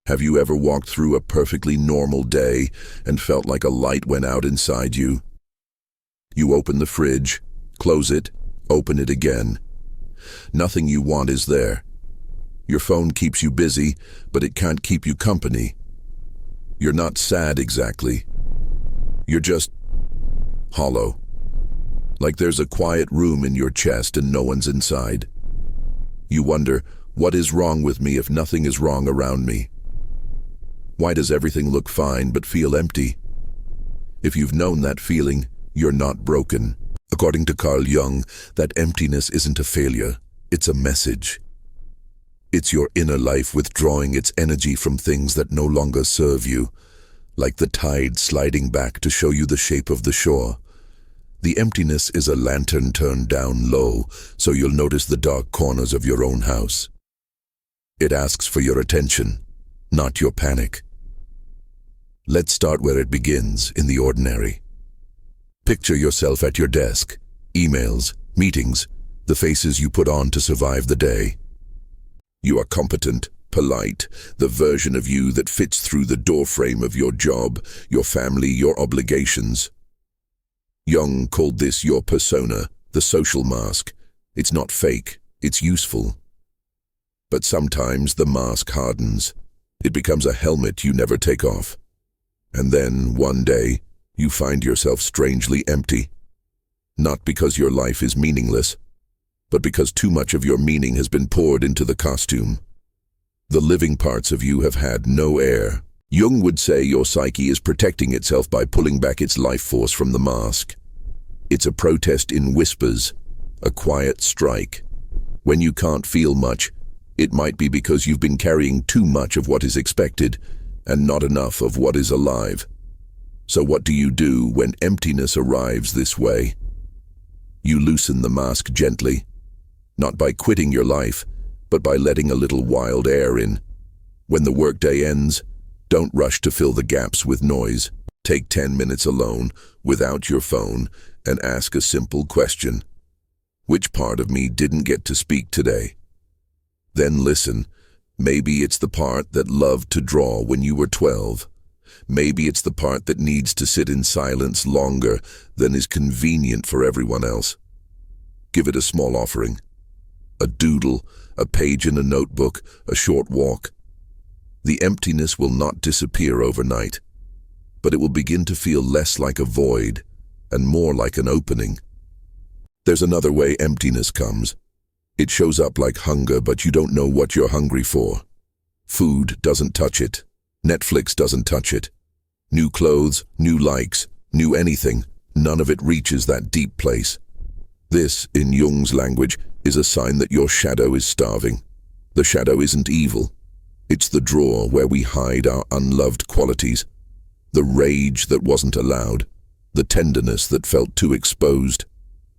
Have you ever walked through a perfectly normal day and felt like a light went out inside you? You open the fridge, close it, open it again. Nothing you want is there. Your phone keeps you busy, but it can't keep you company. You're not sad exactly. You're just hollow. Like there's a quiet room in your chest and no one's inside. You wonder, what is wrong with me if nothing is wrong around me? Why does everything look fine but feel empty? If you've known that feeling, you're not broken. According to Carl Jung, that emptiness isn't a failure, it's a message. It's your inner life withdrawing its energy from things that no longer serve you, like the tide sliding back to show you the shape of the shore. The emptiness is a lantern turned down low, so you'll notice the dark corners of your own house. It asks for your attention, not your panic. Let's start where it begins, in the ordinary. Picture yourself at your desk, emails, meetings, the faces you put on to survive the day. You are competent, polite, the version of you that fits through the doorframe of your job, your family, your obligations. Jung called this your persona, the social mask. It's not fake, it's useful. But sometimes the mask hardens. It becomes a helmet you never take off. And then, one day, you find yourself strangely empty. Not because your life is meaningless, but because too much of your meaning has been poured into the costume. The living parts of you have had no air. Jung would say your psyche is protecting itself by pulling back its life force from the mask. It's a protest in whispers, a quiet strike. When you can't feel much, it might be because you've been carrying too much of what is expected and not enough of what is alive. So what do you do when emptiness arrives this way? You loosen the mask gently, not by quitting your life, but by letting a little wild air in. When the workday ends, don't rush to fill the gaps with noise. Take 10 minutes alone, without your phone, and ask a simple question. Which part of me didn't get to speak today? Then listen. Maybe it's the part that loved to draw when you were 12. Maybe it's the part that needs to sit in silence longer than is convenient for everyone else. Give it a small offering. A doodle, a page in a notebook, a short walk. The emptiness will not disappear overnight, but it will begin to feel less like a void and more like an opening. There's another way emptiness comes. It shows up like hunger, but you don't know what you're hungry for. Food doesn't touch it. Netflix doesn't touch it. New clothes, new likes, new anything, none of it reaches that deep place. This, in Jung's language, is a sign that your shadow is starving. The shadow isn't evil. It's the drawer where we hide our unloved qualities. The rage that wasn't allowed. The tenderness that felt too exposed.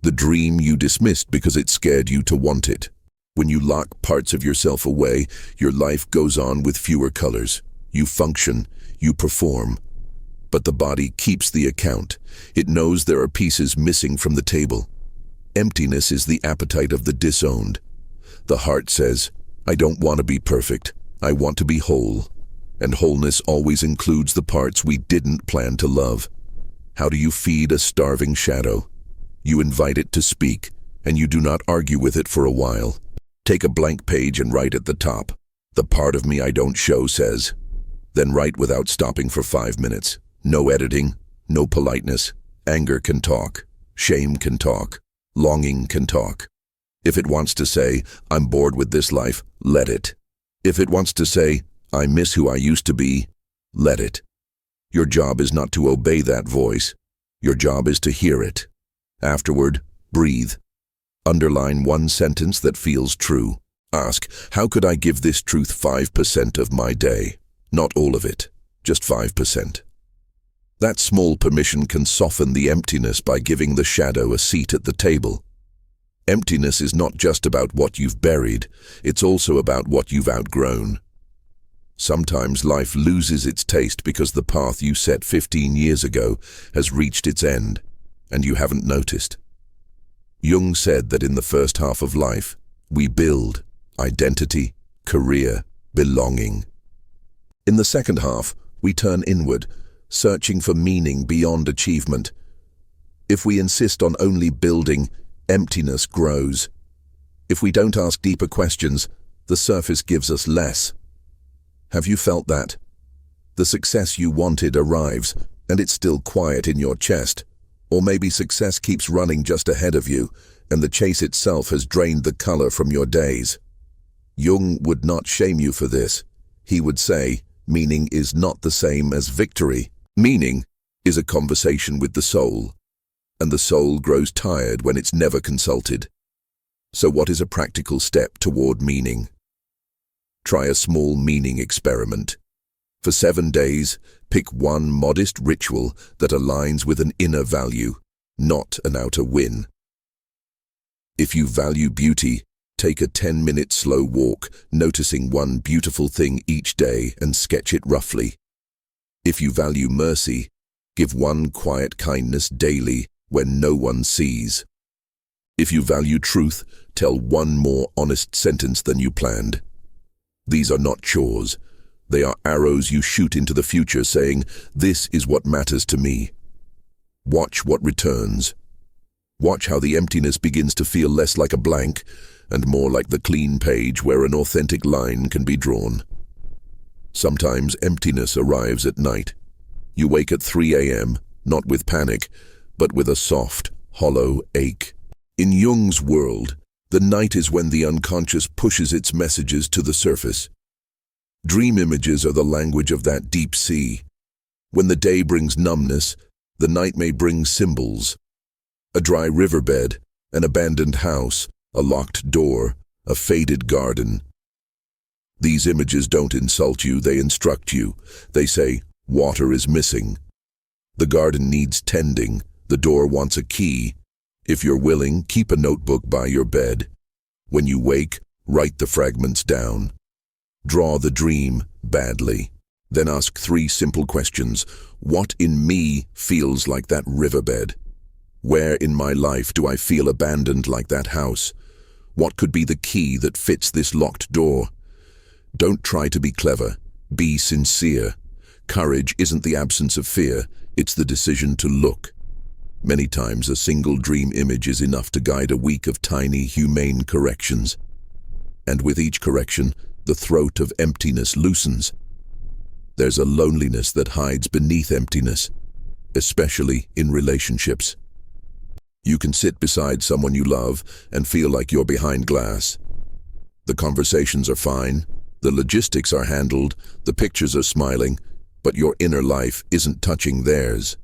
The dream you dismissed because it scared you to want it. When you lock parts of yourself away, your life goes on with fewer colors. You function, you perform. But the body keeps the account. It knows there are pieces missing from the table. Emptiness is the appetite of the disowned. The heart says, I don't want to be perfect. I want to be whole. And wholeness always includes the parts we didn't plan to love. How do you feed a starving shadow? You invite it to speak, and you do not argue with it for a while. Take a blank page and write at the top. The part of me I don't show says. Then write without stopping for 5 minutes. No editing, no politeness. Anger can talk. Shame can talk. Longing can talk. If it wants to say, I'm bored with this life, let it. If it wants to say, I miss who I used to be, let it. Your job is not to obey that voice. Your job is to hear it. Afterward, breathe. Underline one sentence that feels true. Ask, how could I give this truth 5% of my day? Not all of it, just 5%. That small permission can soften the emptiness by giving the shadow a seat at the table. Emptiness is not just about what you've buried, it's also about what you've outgrown. Sometimes life loses its taste because the path you set 15 years ago has reached its end, and you haven't noticed. Jung said that in the first half of life, we build identity, career, belonging. In the second half, we turn inward, searching for meaning beyond achievement. If we insist on only building, emptiness grows. If we don't ask deeper questions, the surface gives us less. Have you felt that? The success you wanted arrives, and it's still quiet in your chest. Or maybe success keeps running just ahead of you, and the chase itself has drained the color from your days. Jung would not shame you for this. He would say, meaning is not the same as victory. Meaning is a conversation with the soul, and the soul grows tired when it's never consulted. So what is a practical step toward meaning? Try a small meaning experiment. For 7 days, pick one modest ritual that aligns with an inner value, not an outer win. If you value beauty, take a 10-minute slow walk, noticing one beautiful thing each day and sketch it roughly. If you value mercy, give one quiet kindness daily when no one sees. If you value truth, tell one more honest sentence than you planned. These are not chores. They are arrows you shoot into the future saying, "This is what matters to me." Watch what returns. Watch how the emptiness begins to feel less like a blank and more like the clean page where an authentic line can be drawn. Sometimes emptiness arrives at night. You wake at 3 a.m., not with panic, but with a soft, hollow ache. In Jung's world, the night is when the unconscious pushes its messages to the surface. Dream images are the language of that deep sea. When the day brings numbness, the night may bring symbols. A dry riverbed, an abandoned house, a locked door, a faded garden. These images don't insult you, they instruct you. They say, water is missing. The garden needs tending. The door wants a key. If you're willing, keep a notebook by your bed. When you wake, write the fragments down. Draw the dream badly. Then ask 3 simple questions. What in me feels like that riverbed? Where in my life do I feel abandoned like that house? What could be the key that fits this locked door? Don't try to be clever. Be sincere. Courage isn't the absence of fear, it's the decision to look. Many times a single dream image is enough to guide a week of tiny, humane corrections. And with each correction, the throat of emptiness loosens. There's a loneliness that hides beneath emptiness, especially in relationships. You can sit beside someone you love and feel like you're behind glass. The conversations are fine, the logistics are handled, the pictures are smiling, but your inner life isn't touching theirs.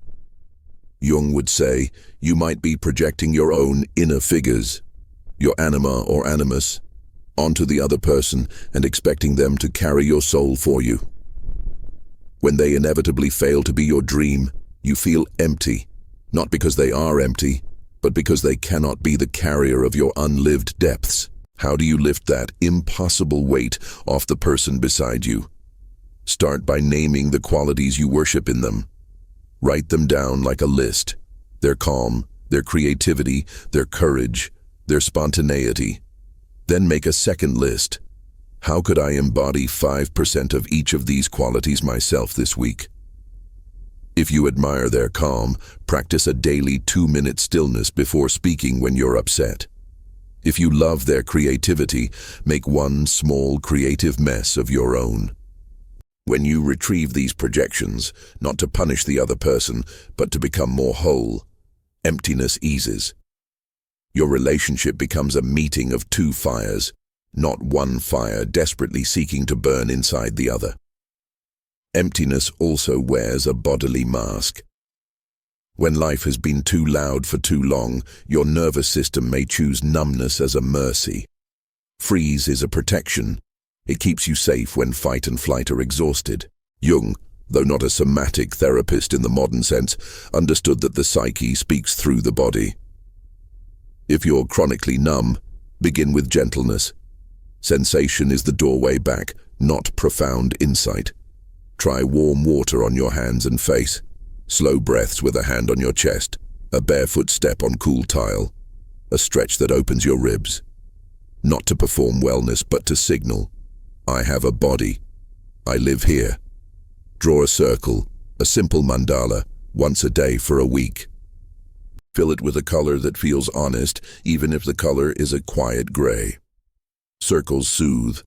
Jung would say, you might be projecting your own inner figures, your anima or animus, onto the other person and expecting them to carry your soul for you. When they inevitably fail to be your dream, you feel empty, not because they are empty, but because they cannot be the carrier of your unlived depths. How do you lift that impossible weight off the person beside you? Start by naming the qualities you worship in them. Write them down like a list. Their calm, their creativity, their courage, their spontaneity. Then make a second list. How could I embody 5% of each of these qualities myself this week? If you admire their calm, practice a daily 2-minute stillness before speaking when you're upset. If you love their creativity, make one small creative mess of your own. When you retrieve these projections, not to punish the other person, but to become more whole, emptiness eases. Your relationship becomes a meeting of 2 fires, not one fire desperately seeking to burn inside the other. Emptiness also wears a bodily mask. When life has been too loud for too long, your nervous system may choose numbness as a mercy. Freeze is a protection. It keeps you safe when fight and flight are exhausted. Jung, though not a somatic therapist in the modern sense, understood that the psyche speaks through the body. If you're chronically numb, begin with gentleness. Sensation is the doorway back, not profound insight. Try warm water on your hands and face, slow breaths with a hand on your chest, a barefoot step on cool tile, a stretch that opens your ribs. Not to perform wellness, but to signal, I have a body. I live here. Draw a circle, a simple mandala, once a day for a week. Fill it with a color that feels honest, even if the color is a quiet gray. Circles soothe.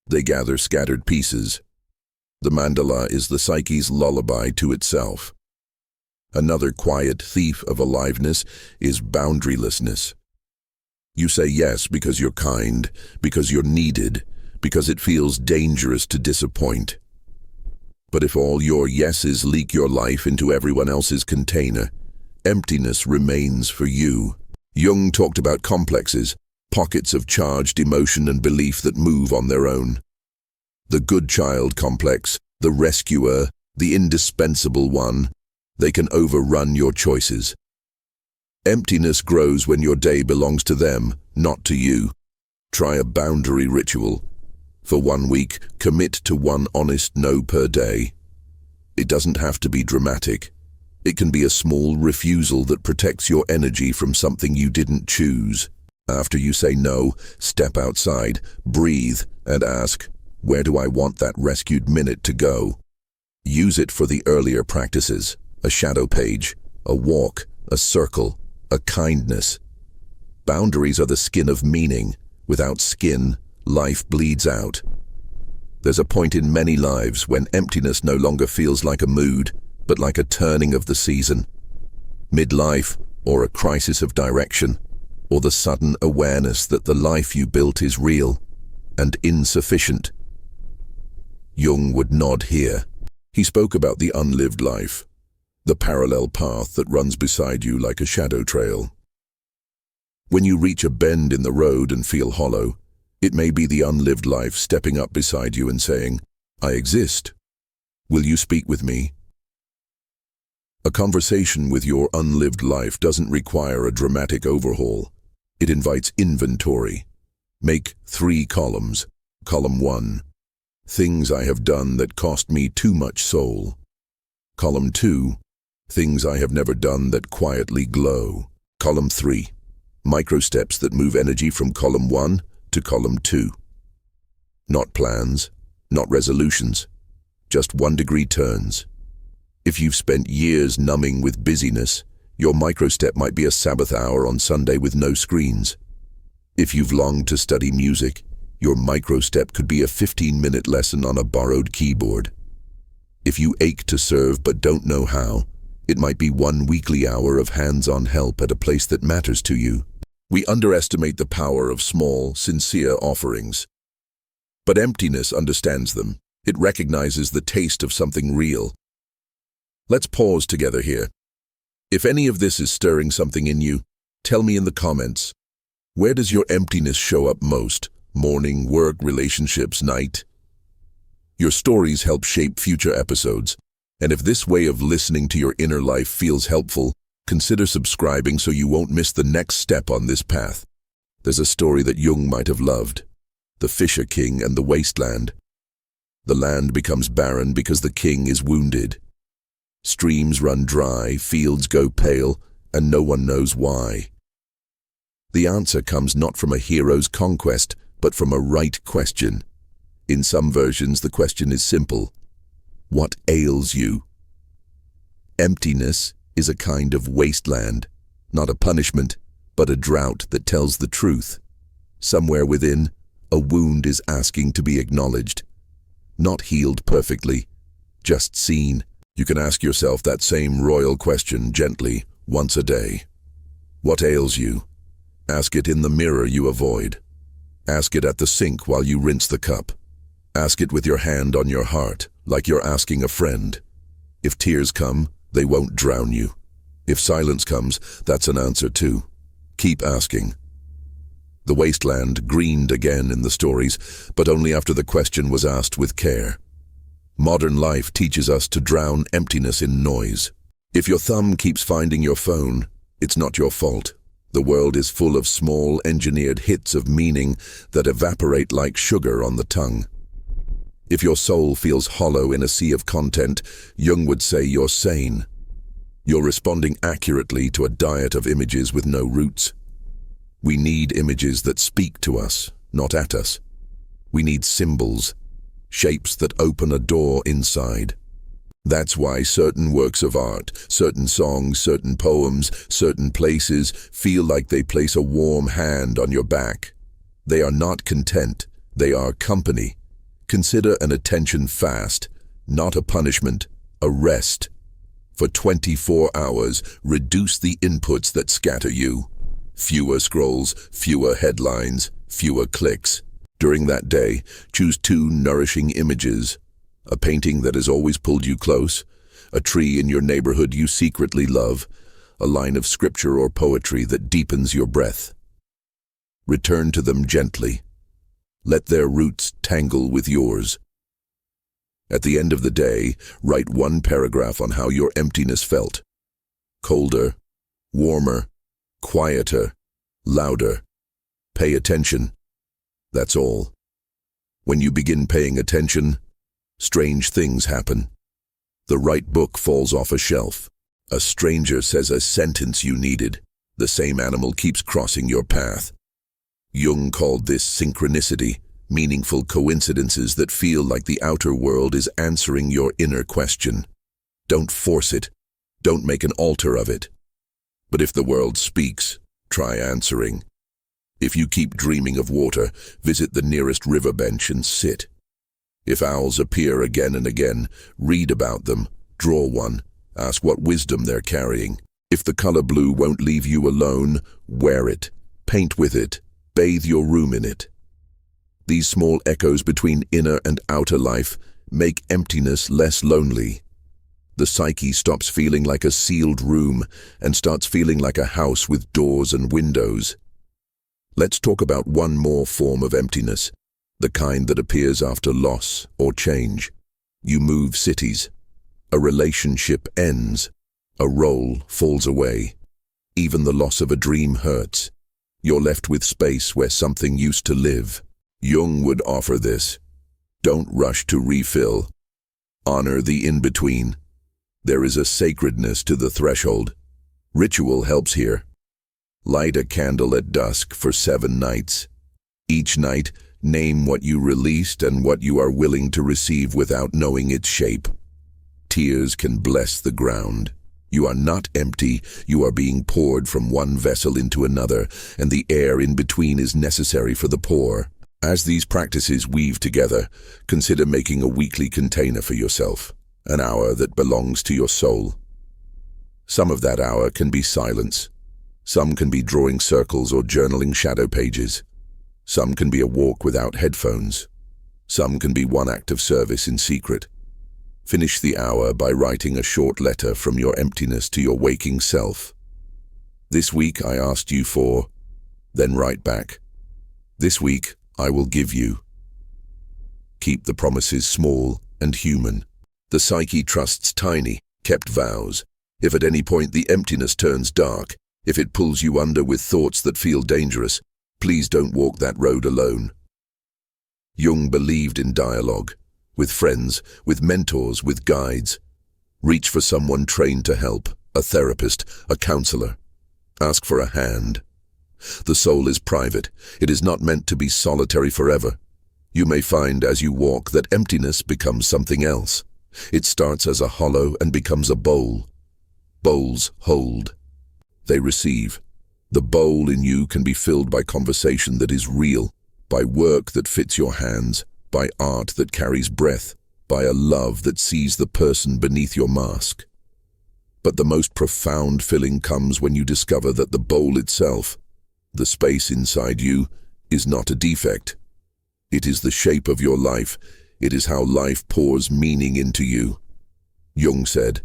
They gather scattered pieces. The mandala is the psyche's lullaby to itself. Another quiet thief of aliveness is boundarylessness. You say yes because you're kind, because you're needed, because it feels dangerous to disappoint. But if all your yeses leak your life into everyone else's container, emptiness remains for you. Jung talked about complexes, pockets of charged emotion and belief that move on their own. The good child complex, the rescuer, the indispensable one, they can overrun your choices. Emptiness grows when your day belongs to them, not to you. Try a boundary ritual. For 1 week, commit to one honest no per day. It doesn't have to be dramatic. It can be a small refusal that protects your energy from something you didn't choose. After you say no, step outside, breathe, and ask, where do I want that rescued minute to go? Use it for the earlier practices, a shadow page, a walk, a circle, a kindness. Boundaries are the skin of meaning. Without skin, life bleeds out. There's a point in many lives when emptiness no longer feels like a mood, but like a turning of the season. Midlife, or a crisis of direction, or the sudden awareness that the life you built is real and insufficient. Jung would nod here. He spoke about the unlived life, the parallel path that runs beside you like a shadow trail. When you reach a bend in the road and feel hollow, it may be the unlived life stepping up beside you and saying, I exist. Will you speak with me? A conversation with your unlived life doesn't require a dramatic overhaul. It invites inventory. Make 3 columns. Column 1. Things I have done that cost me too much soul. Column 2. Things I have never done that quietly glow. Column 3. Micro steps that move energy from column 1 to column 2. Not plans, not resolutions, just 1-degree turns. If you've spent years numbing with busyness, your micro-step might be a Sabbath hour on Sunday with no screens. If you've longed to study music, your micro-step could be a 15-minute lesson on a borrowed keyboard. If you ache to serve but don't know how, it might be 1 weekly hour of hands-on help at a place that matters to you. We underestimate the power of small, sincere offerings. But emptiness understands them. It recognizes the taste of something real. Let's pause together here. If any of this is stirring something in you, tell me in the comments. Where does your emptiness show up most? Morning, work, relationships, night? Your stories help shape future episodes. And if this way of listening to your inner life feels helpful, consider subscribing so you won't miss the next step on this path. There's a story that Jung might have loved. The Fisher King and the Wasteland. The land becomes barren because the king is wounded. Streams run dry, fields go pale, and no one knows why. The answer comes not from a hero's conquest, but from a right question. In some versions, the question is simple. What ails you? Emptiness is a kind of wasteland, not a punishment, but a drought that tells the truth. Somewhere within, a wound is asking to be acknowledged. Not healed perfectly, just seen. You can ask yourself that same royal question gently, once a day. What ails you? Ask it in the mirror you avoid. Ask it at the sink while you rinse the cup. Ask it with your hand on your heart, like you're asking a friend. If tears come, they won't drown you. If silence comes, that's an answer too. Keep asking. The wasteland greened again in the stories, but only after the question was asked with care. Modern life teaches us to drown emptiness in noise. If your thumb keeps finding your phone, it's not your fault. The world is full of small, engineered hits of meaning that evaporate like sugar on the tongue. If your soul feels hollow in a sea of content, Jung would say you're sane. You're responding accurately to a diet of images with no roots. We need images that speak to us, not at us. We need symbols, shapes that open a door inside. That's why certain works of art, certain songs, certain poems, certain places feel like they place a warm hand on your back. They are not content, they are company. Consider an attention fast, not a punishment, a rest. For 24 hours, reduce the inputs that scatter you. Fewer scrolls, fewer headlines, fewer clicks. During that day, choose 2 nourishing images. A painting that has always pulled you close, a tree in your neighborhood you secretly love, a line of scripture or poetry that deepens your breath. Return to them gently. Let their roots tangle with yours. At the end of the day, write 1 paragraph on how your emptiness felt. Colder, warmer, quieter, louder. Pay attention. That's all. When you begin paying attention, strange things happen. The right book falls off a shelf. A stranger says a sentence you needed. The same animal keeps crossing your path. Jung called this synchronicity, meaningful coincidences that feel like the outer world is answering your inner question. Don't force it. Don't make an altar of it. But if the world speaks, try answering. If you keep dreaming of water, visit the nearest river bench and sit. If owls appear again and again, read about them, draw one, ask what wisdom they're carrying. If the color blue won't leave you alone, wear it, paint with it, bathe your room in it. These small echoes between inner and outer life make emptiness less lonely. The psyche stops feeling like a sealed room and starts feeling like a house with doors and windows. Let's talk about one more form of emptiness. The kind that appears after loss or change. You move cities. A relationship ends. A role falls away. Even the loss of a dream hurts. You're left with space where something used to live. Jung would offer this. Don't rush to refill. Honor the in-between. There is a sacredness to the threshold. Ritual helps here. Light a candle at dusk for 7 nights. Each night, name what you released and what you are willing to receive without knowing its shape. Tears can bless the ground. You are not empty, you are being poured from one vessel into another, and the air in between is necessary for the pour. As these practices weave together, consider making a weekly container for yourself, an hour that belongs to your soul. Some of that hour can be silence. Some can be drawing circles or journaling shadow pages. Some can be a walk without headphones. Some can be one act of service in secret. Finish the hour by writing a short letter from your emptiness to your waking self. This week I asked you for, then write back. This week I will give you. Keep the promises small and human. The psyche trusts tiny, kept vows. If at any point the emptiness turns dark, if it pulls you under with thoughts that feel dangerous, please don't walk that road alone. Jung believed in dialogue, with friends, with mentors, with guides. Reach for someone trained to help, a therapist, a counselor. Ask for a hand. The soul is private. It is not meant to be solitary forever. You may find as you walk that emptiness becomes something else. It starts as a hollow and becomes a bowl. Bowls hold. They receive. The bowl in you can be filled by conversation that is real, by work that fits your hands, by art that carries breath, by a love that sees the person beneath your mask. But the most profound filling comes when you discover that the bowl itself, the space inside you, is not a defect. It is the shape of your life. It is how life pours meaning into you. Jung said,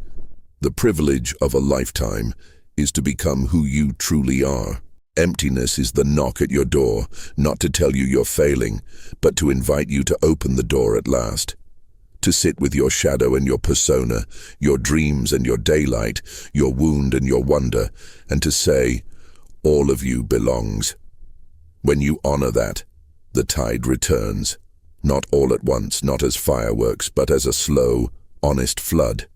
"The privilege of a lifetime is to become who you truly are." Emptiness is the knock at your door, not to tell you you're failing, but to invite you to open the door at last. To sit with your shadow and your persona, your dreams and your daylight, your wound and your wonder, and to say, all of you belongs. When you honor that, the tide returns, not all at once, not as fireworks, but as a slow, honest flood.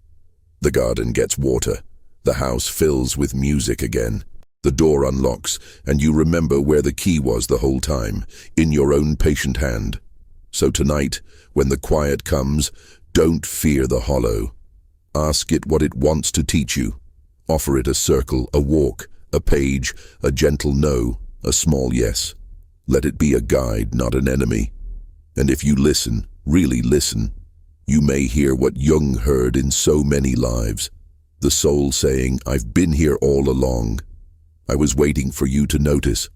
The garden gets water. The house fills with music again. The door unlocks, and you remember where the key was the whole time, in your own patient hand. So tonight, when the quiet comes, don't fear the hollow. Ask it what it wants to teach you. Offer it a circle, a walk, a page, a gentle no, a small yes. Let it be a guide, not an enemy. And if you listen, really listen, you may hear what Jung heard in so many lives. The soul saying, "I've been here all along. I was waiting for you to notice."